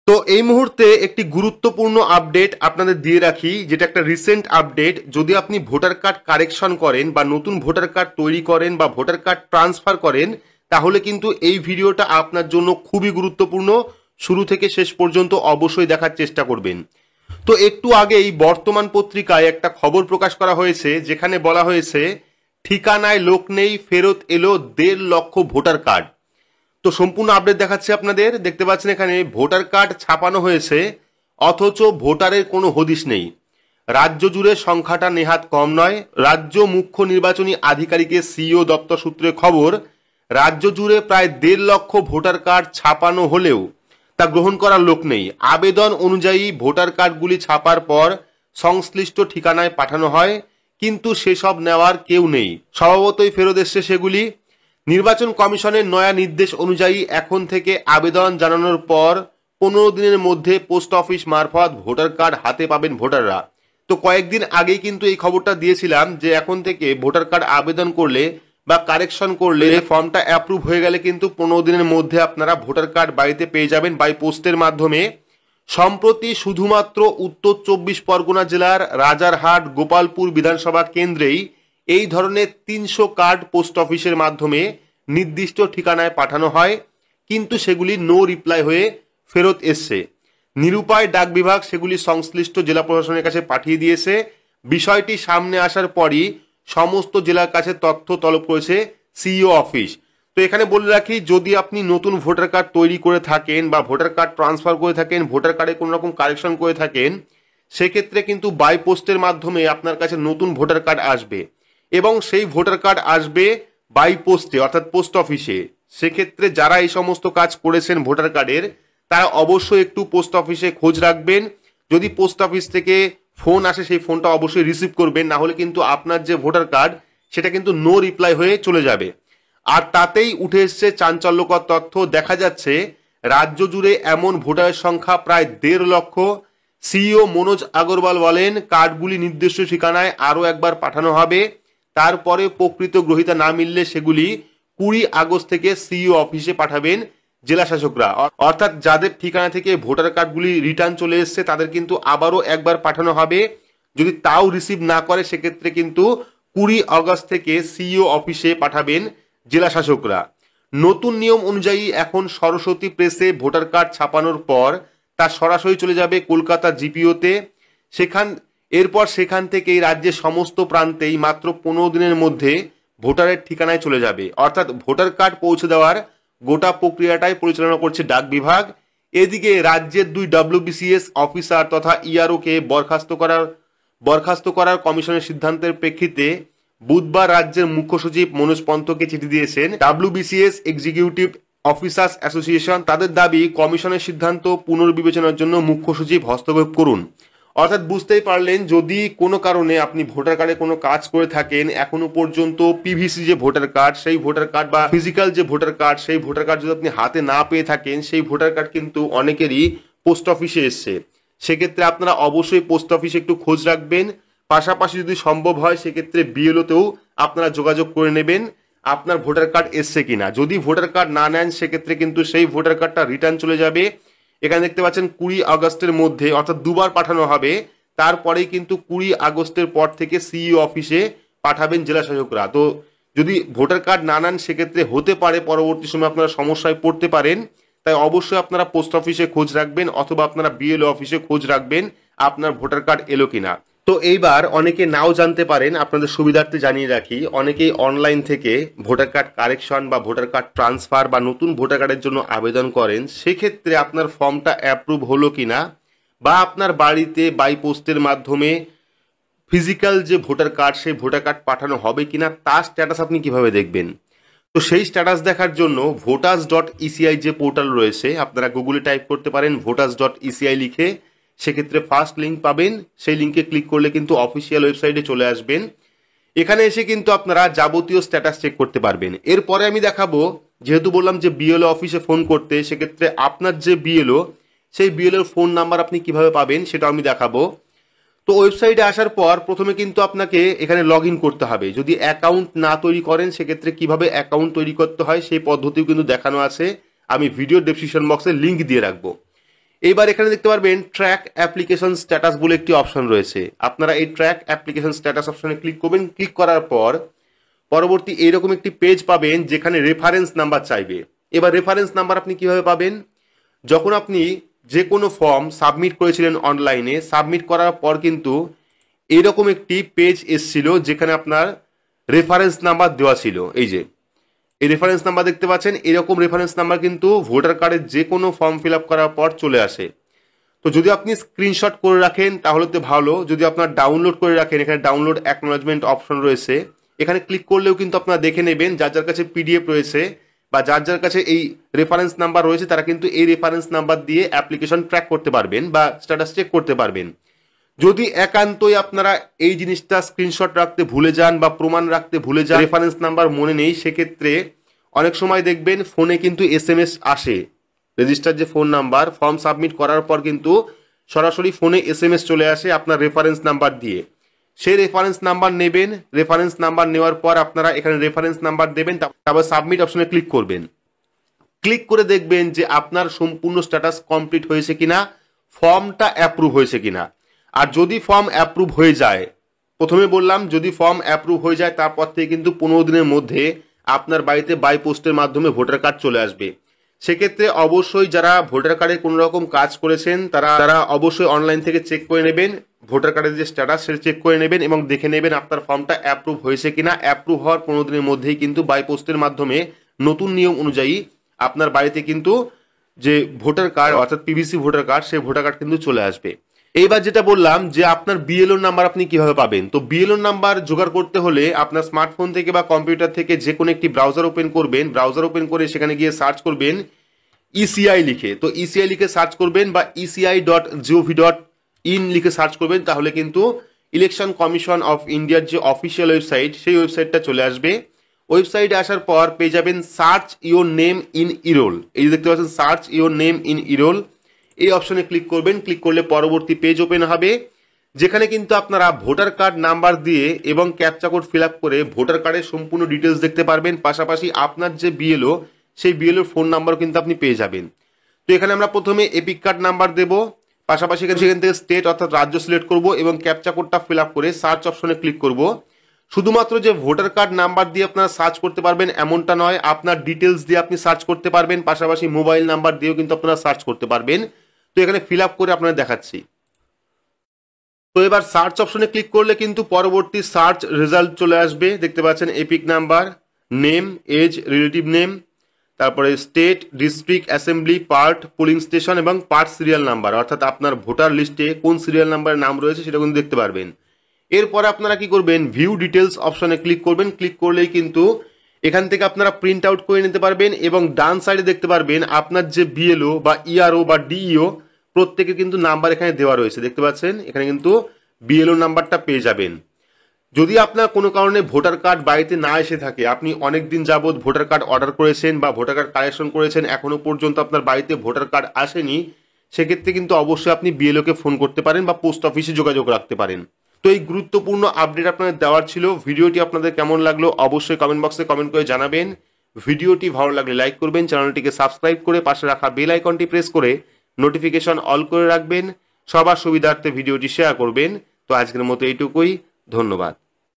তো এই মুহূর্তে একটি গুরুত্বপূর্ণ আপডেট আপনাদের দিয়ে রাখি, যেটা একটা রিসেন্ট আপডেট। যদি আপনি ভোটার কার্ড কারেকশন করেন বা নতুন ভোটার কার্ড তৈরি করেন বা ভোটার কার্ড ট্রান্সফার করেন, তাহলে কিন্তু এই ভিডিওটা আপনার জন্য খুবই গুরুত্বপূর্ণ। শুরু থেকে শেষ পর্যন্ত অবশ্যই দেখার চেষ্টা করবেন। তো একটু আগেই বর্তমান পত্রিকায় একটা খবর প্রকাশ করা হয়েছে, যেখানে বলা হয়েছে ঠিকানায় লোক নেই, ফেরত এলো 1.5 লক্ষ ভোটার কার্ড। তো সম্পূর্ণ আপডেট দেখাচ্ছে আপনাদের। দেখতে পাচ্ছেন এখানে ভোটার কার্ড ছাপানো হয়েছে, অথচ ভোটারের কোনো হদিশ নেই। রাজ্য জুড়ে সংখ্যাটা নেহাত কম নয়। রাজ্য মুখ্য নির্বাচনী আধিকারিকের সিইও দপ্তর সূত্রে খবর, রাজ্য জুড়ে প্রায় 1.5 লক্ষ ভোটার কার্ড ছাপানো হলেও তা গ্রহণ করার লোক নেই। আবেদন অনুযায়ী ভোটার কার্ডগুলি ছাপার পর সংশ্লিষ্ট ঠিকানায় পাঠানো হয়, কিন্তু সেসব নেওয়ার কেউ নেই। স্বভাবতই ফেরত এসছে সেগুলি। নির্বাচন কমিশনের নয়া নির্দেশ অনুযায়ী এখন থেকে আবেদন জানানোর পর 15 দিনের মধ্যে পোস্ট অফিস মারফত ভোটার কার্ড হাতে পাবেন ভোটাররা। তো কয়েকদিন আগেই কিন্তু এই খবরটা দিয়েছিলাম যে এখন থেকে ভোটার কার্ড আবেদন করলে বা কারেকশন করলে ফর্মটা অ্যাপ্রুভ হয়ে গেলে কিন্তু 15 দিনের মধ্যে আপনারা ভোটার কার্ড বাড়িতে পেয়ে যাবেন বাই পোস্টের মাধ্যমে। সম্প্রতি শুধুমাত্র উত্তর 24 পরগনা জেলার রাজারহাট গোপালপুর বিধানসভা কেন্দ্রেই এই ধরনের 300 কার্ড পোস্ট অফিসের মাধ্যমে নির্দিষ্ট ঠিকানায় পাঠানো হয়, কিন্তু সেগুলি নো রিপ্লাই হয়ে ফেরত এসছে। নিরুপায় ডাক বিভাগ সেগুলি সংশ্লিষ্ট জেলা প্রশাসনের কাছে পাঠিয়ে দিয়েছে। বিষয়টি সামনে আসার পরই সমস্ত জেলার কাছে তথ্য তলব করেছে সিইও অফিস। তো এখানে বলে রাখি, যদি আপনি নতুন ভোটার কার্ড তৈরি করে থাকেন বা ভোটার কার্ড ট্রান্সফার করে থাকেন, ভোটার কার্ডে কোনো রকম কারেকশন করে থাকেন, সেক্ষেত্রে কিন্তু বাই পোস্টের মাধ্যমে আপনার কাছে নতুন ভোটার কার্ড আসবে এবং সেই ভোটার কার্ড আসবে বাই পোস্টে অর্থাৎ পোস্ট অফিসে। সেক্ষেত্রে যারা এই সমস্ত কাজ করেছেন ভোটার কার্ডের, তারা অবশ্যই একটু পোস্ট অফিসে খোঁজ রাখবেন। যদি পোস্ট অফিস থেকে ফোন আসে সেই ফোনটা অবশ্যই রিসিভ করবেন, না হলে কিন্তু আপনার যে ভোটার কার্ড সেটা কিন্তু নো রিপ্লাই হয়ে চলে যাবে। আর তাতেই উঠে এসছে চাঞ্চল্যকর তথ্য। দেখা যাচ্ছে রাজ্য জুড়ে এমন ভোটারের সংখ্যা প্রায় 1.5 লক্ষ। সিইও মনোজ আগরওয়াল বলেন, কার্ডগুলি নির্দিষ্ট ঠিকানায় আরও একবার পাঠানো হবে। তারপরে প্রকৃত গ্রহীতা না মিললে সেগুলি 20 আগস্ট থেকে সিইও অফিসে পাঠাবেন জেলা শাসকরা। অর্থাৎ যাদের ঠিকানা থেকে ভোটার কার্ডগুলি রিটার্ন চলে এসছে তাদের কিন্তু আবারও একবার পাঠানো হবে। যদি তাও রিসিভ না করে সেক্ষেত্রে কিন্তু 20 আগস্ট থেকে সিইও অফিসে পাঠাবেন জেলা শাসকরা। নতুন নিয়ম অনুযায়ী এখন সরস্বতী প্রেসে ভোটার কার্ড ছাপানোর পর তা সরাসরি চলে যাবে কলকাতা জিপিওতে। সেখান থেকেই রাজ্যের সমস্ত প্রান্তেই মাত্র 15 দিনের মধ্যে ভোটারের ঠিকানায় চলে যাবে। অর্থাৎ ভোটার কার্ড পৌঁছে দেওয়ার গোটা প্রক্রিয়াটাই পরিচালনা করছে ডাক বিভাগ। এদিকে রাজ্যের 2 WBCS অফিসার তথা ইআরওকে বরখাস্ত করার কমিশনের সিদ্ধান্তের প্রেক্ষিতে বুধবার রাজ্যের মুখ্য সচিব মনোজ পন্থকে চিঠি দিয়েছেন WBCS এক্সিকিউটিভ অফিসার্স অ্যাসোসিয়েশন। তাদের দাবি, কমিশনের সিদ্ধান্ত পুনর্বিবেচনার জন্য মুখ্য সচিব হস্তক্ষেপ করুন। অর্থাৎ বুঝতেই পারলেন, যদি কোনো কারণে আপনি ভোটার কার্ডে কোনো কাজ করে থাকেন, এখনো পর্যন্ত পিভিসি যে ভোটার কার্ড সেই ভোটার কার্ড বা ফিজিক্যাল যে ভোটার কার্ড সেই ভোটার কার্ড যদি আপনি হাতে না পেয়ে থাকেন, সেই ভোটার কার্ড কিন্তু অনেকেরই পোস্ট অফিসে এসছে। সেক্ষেত্রে আপনারা অবশ্যই পোস্ট অফিসে একটু খোঁজ রাখবেন। পাশাপাশি যদি সম্ভব হয় সেক্ষেত্রে বিএলওতেও আপনারা যোগাযোগ করে নেবেন আপনার ভোটার কার্ড এসছে কিনা। যদি ভোটার কার্ড না নেন সেক্ষেত্রে কিন্তু সেই ভোটার কার্ডটা রিটার্ন চলে যাবে। এখানে দেখতে পাচ্ছেন 20 আগস্টের মধ্যে, অর্থাৎ দুবার পাঠানো হবে। তারপরেই কিন্তু 20 আগস্টের পর থেকে সিইও অফিসে পাঠাবেন জেলা শাসকরা। তো যদি ভোটার কার্ড না নেন সেক্ষেত্রে হতে পারে পরবর্তী সময় আপনারা সমস্যায় পড়তে পারেন। তাই অবশ্যই আপনারা পোস্ট অফিসে খোঁজ রাখবেন অথবা আপনারা বিএলও অফিসে খোঁজ রাখবেন আপনার ভোটার কার্ড এলো কিনা। তো এইবার অনেকে নাও জানতে পারেন, আপনাদের সুবিধার্থে জানিয়ে রাখি, অনেকেই অনলাইন থেকে ভোটার কার্ড কারেকশন বা ভোটার কার্ড ট্রান্সফার বা নতুন ভোটার কার্ডের জন্য আবেদন করেন। সেক্ষেত্রে আপনার ফর্মটা অ্যাপ্রুভ হলো কিনা বা আপনার বাড়িতে বাই পোস্টের মাধ্যমে ফিজিক্যাল যে ভোটার কার্ড সেই ভোটার কার্ড পাঠানো হবে কিনা তার স্ট্যাটাস আপনি কিভাবে দেখবেন। তো সেই স্ট্যাটাস দেখার জন্য voters.eci যে পোর্টাল রয়েছে, আপনারা গুগলে টাইপ করতে পারেন voters.eci লিখে। সেক্ষেত্রে ফার্স্ট লিঙ্ক পাবেন, সেই লিঙ্কে ক্লিক করলে কিন্তু অফিসিয়াল ওয়েবসাইটে চলে আসবেন। এখানে এসে কিন্তু আপনারা যাবতীয় স্ট্যাটাস চেক করতে পারবেন। এরপরে আমি দেখাবো, যেহেতু বললাম যে বিএলও অফিসে ফোন করতে, সেক্ষেত্রে আপনার যে বিএলও সেই বিএলওর ফোন নাম্বার আপনি কিভাবে পাবেন সেটা আমি দেখাবো। তো ওয়েবসাইটে আসার পর প্রথমে কিন্তু আপনাকে এখানে লগ ইন করতে হবে। যদি অ্যাকাউন্ট না তৈরি করেন সেক্ষেত্রে কিভাবে অ্যাকাউন্ট তৈরি করতে হয় সেই পদ্ধতিও কিন্তু দেখানো আছে। আমি ভিডিও ডেসক্রিপশন বক্সে লিঙ্ক দিয়ে রাখবো। এইবার এখানে দেখতে পারবেন ট্র্যাক অ্যাপ্লিকেশন স্ট্যাটাস বলে একটি অপশন রয়েছে। আপনারা এই ট্র্যাক অ্যাপ্লিকেশন স্ট্যাটাস অপশনে ক্লিক করবেন। ক্লিক করার পর পরবর্তী এইরকম একটি পেজ পাবেন যেখানে রেফারেন্স নাম্বার চাইবে। এবার রেফারেন্স নাম্বার আপনি কিভাবে পাবেন? যখন আপনি যে কোনো ফর্ম সাবমিট করেছিলেন অনলাইনে, সাবমিট করার পর কিন্তু এরকম একটি পেজ এসেছিল যেখানে আপনার রেফারেন্স নাম্বার দেওয়া ছিল। এই যে এই রেফারেন্স নাম্বার দেখতে পাচ্ছেন, এরকম রেফারেন্স নাম্বার কিন্তু ভোটার কার্ডের যে কোনো ফর্ম ফিল আপ করার পর চলে আসে। তো যদি আপনি স্ক্রিনশট করে রাখেন তাহলে তো ভালো, যদি আপনার ডাউনলোড করে রাখেন, এখানে ডাউনলোড অ্যাকনোলেজমেন্ট অপশন রয়েছে, এখানে ক্লিক করলেও কিন্তু আপনারা দেখে নেবেন। যার যার কাছে পিডিএফ রয়েছে বা যার যার কাছে এই রেফারেন্স নাম্বার রয়েছে তারা কিন্তু এই রেফারেন্স নাম্বার দিয়ে অ্যাপ্লিকেশন ট্র্যাক করতে পারবেন বা স্ট্যাটাস চেক করতে পারবেন। যদি একান্তই আপনারা এই জিনিসটা স্ক্রিনশট রাখতে ভুলে যান বা প্রমাণ রাখতে ভুলে যান, রেফারেন্স নাম্বার মনে নেই, সেক্ষেত্রে অনেক সময় দেখবেন ফোনে কিন্তু এসএমএস আসে। রেজিস্টার যে ফোন নাম্বার, ফর্ম সাবমিট করার পর কিন্তু সরাসরি ফোনে এসএমএস চলে আসে আপনার রেফারেন্স নাম্বার দিয়ে। সেই রেফারেন্স নাম্বার নেবেন। রেফারেন্স নাম্বার নেওয়ার পর আপনারা এখানে রেফারেন্স নাম্বার দেবেন, তারপর সাবমিট অপশনে ক্লিক করবেন। ক্লিক করে দেখবেন যে আপনার সম্পূর্ণ স্ট্যাটাস কমপ্লিট হয়েছে কিনা, ফর্মটা অ্যাপ্রুভ হয়েছে কিনা। আর যদি ফর্ম অ্যাপ্রুভ হয়ে যায়, প্রথমে বললাম যদি ফর্ম অ্যাপ্রুভ হয়ে যায় তারপর থেকে কিন্তু 15 দিনের মধ্যে আপনার বাড়িতে বাই পোস্টের মাধ্যমে ভোটার কার্ড চলে আসবে। সেক্ষেত্রে অবশ্যই যারা ভোটার কার্ডে কোনো রকম কাজ করেছেন তারা অবশ্যই অনলাইন থেকে চেক করে নেবেন, ভোটার কার্ডের যে স্ট্যাটাস সেটা চেক করে নেবেন এবং দেখে নেবেন আপনার ফর্মটা অ্যাপ্রুভ হয়েছে কিনা। অ্যাপ্রুভ হওয়ার 15 দিনের মধ্যেই কিন্তু বাই পোস্টের মাধ্যমে নতুন নিয়ম অনুযায়ী আপনার বাড়িতে কিন্তু যে ভোটার কার্ড অর্থাৎ পিভিসি ভোটার কার্ড, সেই ভোটার কার্ড কিন্তু চলে আসবে। এইবার যেটা বললাম যে আপনার বিএলও নাম্বার আপনি কিভাবে পাবেন, তো বিএলও নাম্বার জোগাড় করতে হলে আপনার স্মার্টফোন থেকে বা কম্পিউটার থেকে যে কোনো একটি ব্রাউজার ওপেন করবেন। ব্রাউজার ওপেন করে সেখানে গিয়ে সার্চ করবেন ইসিআই লিখে, তো ইসিআই লিখে সার্চ করবেন বা eci.gov.in লিখে সার্চ করবেন, তাহলে কিন্তু ইলেকশন কমিশন অফ ইন্ডিয়ার যে অফিসিয়াল ওয়েবসাইট সেই ওয়েবসাইটটা চলে আসবে। ওয়েবসাইটে আসার পর পেয়ে যাবেন সার্চ ইওর নেম ইন ইরোল। এই যে দেখতে পাচ্ছেন সার্চ ইওর নেম ইন ইরোল, এই অপশনে ক্লিক করবেন। ক্লিক করলে পরবর্তী পেজ ওপেন হবে যেখানে কিন্তু আপনারা ভোটার কার্ড নাম্বার দিয়ে এবং ক্যাপচা কোড ফিল আপ করে ভোটার কার্ডের সম্পূর্ণ ডিটেলস দেখতে পারবেন। পাশাপাশি আপনার যে বিএলও সেই বিএলওর ফোন নাম্বারও কিন্তু আপনি পেয়ে যাবেন। তো এখানে আমরা প্রথমে এপিক কার্ড নাম্বার দেব, পাশাপাশি সেখান থেকে স্টেট অর্থাৎ রাজ্য সিলেক্ট করব এবং ক্যাপচা কোডটা ফিল আপ করে সার্চ অপশনে ক্লিক করব। শুধুমাত্র যে ভোটার কার্ড নাম্বার দিয়ে আপনারা সার্চ করতে পারবেন এমনটা নয়, আপনার ডিটেলস দিয়ে আপনি সার্চ করতে পারবেন, পাশাপাশি মোবাইল নাম্বার দিয়েও কিন্তু আপনারা সার্চ করতে পারবেন। তো এখানে ফিল আপ করে আপনারা দেখাচ্ছি। তো এবার সার্চ অপশনে ক্লিক করলে কিন্তু পরবর্তী সার্চ রেজাল্ট চলে আসবে। দেখতে পাচ্ছেন EPIC number, name, age, relative name, তারপরে state, district, assembly, part, polling station এবং পার্ট সিরিয়াল নাম্বার, অর্থাৎ আপনার ভোটার লিস্টে কোন সিরিয়াল নাম্বারের নাম রয়েছে সেটা কিন্তু দেখতে পারবেন। এরপর আপনারা কি করবেন, ভিউ ডিটেলস অপশনে ক্লিক করবেন। ক্লিক করলেই কিন্তু এখান থেকে আপনারা প্রিন্ট আউট করে নিতে পারবেন এবং ডান সাইডে দেখতে পারবেন আপনার যে বিএলও বা ইআরও বা ডিইও প্রত্যেকের কিন্তু নাম্বার এখানে দেওয়া রয়েছে। দেখতে পাচ্ছেন এখানে কিন্তু বিএলও নাম্বারটা পেয়ে যাবেন। যদি আপনার কোনো কারণে ভোটার কার্ড বাড়িতে না এসে থাকে, আপনি অনেক দিন যাবৎ ভোটার কার্ড অর্ডার করেছেন বা ভোটার কার্ড কালেকশন করেছেন, এখনো পর্যন্ত আপনার বাড়িতে ভোটার কার্ড আসেনি, সেক্ষেত্রে কিন্তু অবশ্যই আপনি বিএলওকে ফোন করতে পারেন বা পোস্ট অফিসে যোগাযোগ রাখতে পারেন। তো এই গুরুত্বপূর্ণ আপডেট আপনাদের দেওয়ার ছিল। ভিডিওটি আপনাদের কেমন লাগলো অবশ্যই কমেন্ট বক্সে কমেন্ট করে জানাবেন। ভিডিওটি ভালো লাগলে লাইক করবেন, চ্যানেলটিকে সাবস্ক্রাইব করে পাশে রাখা বেল আইকনটি প্রেস করে নোটিফিকেশন অল করে রাখবেন। সবার সুবিধার্থে ভিডিওটি শেয়ার করবেন। তো আজকের মতো এইটুকুই, ধন্যবাদ।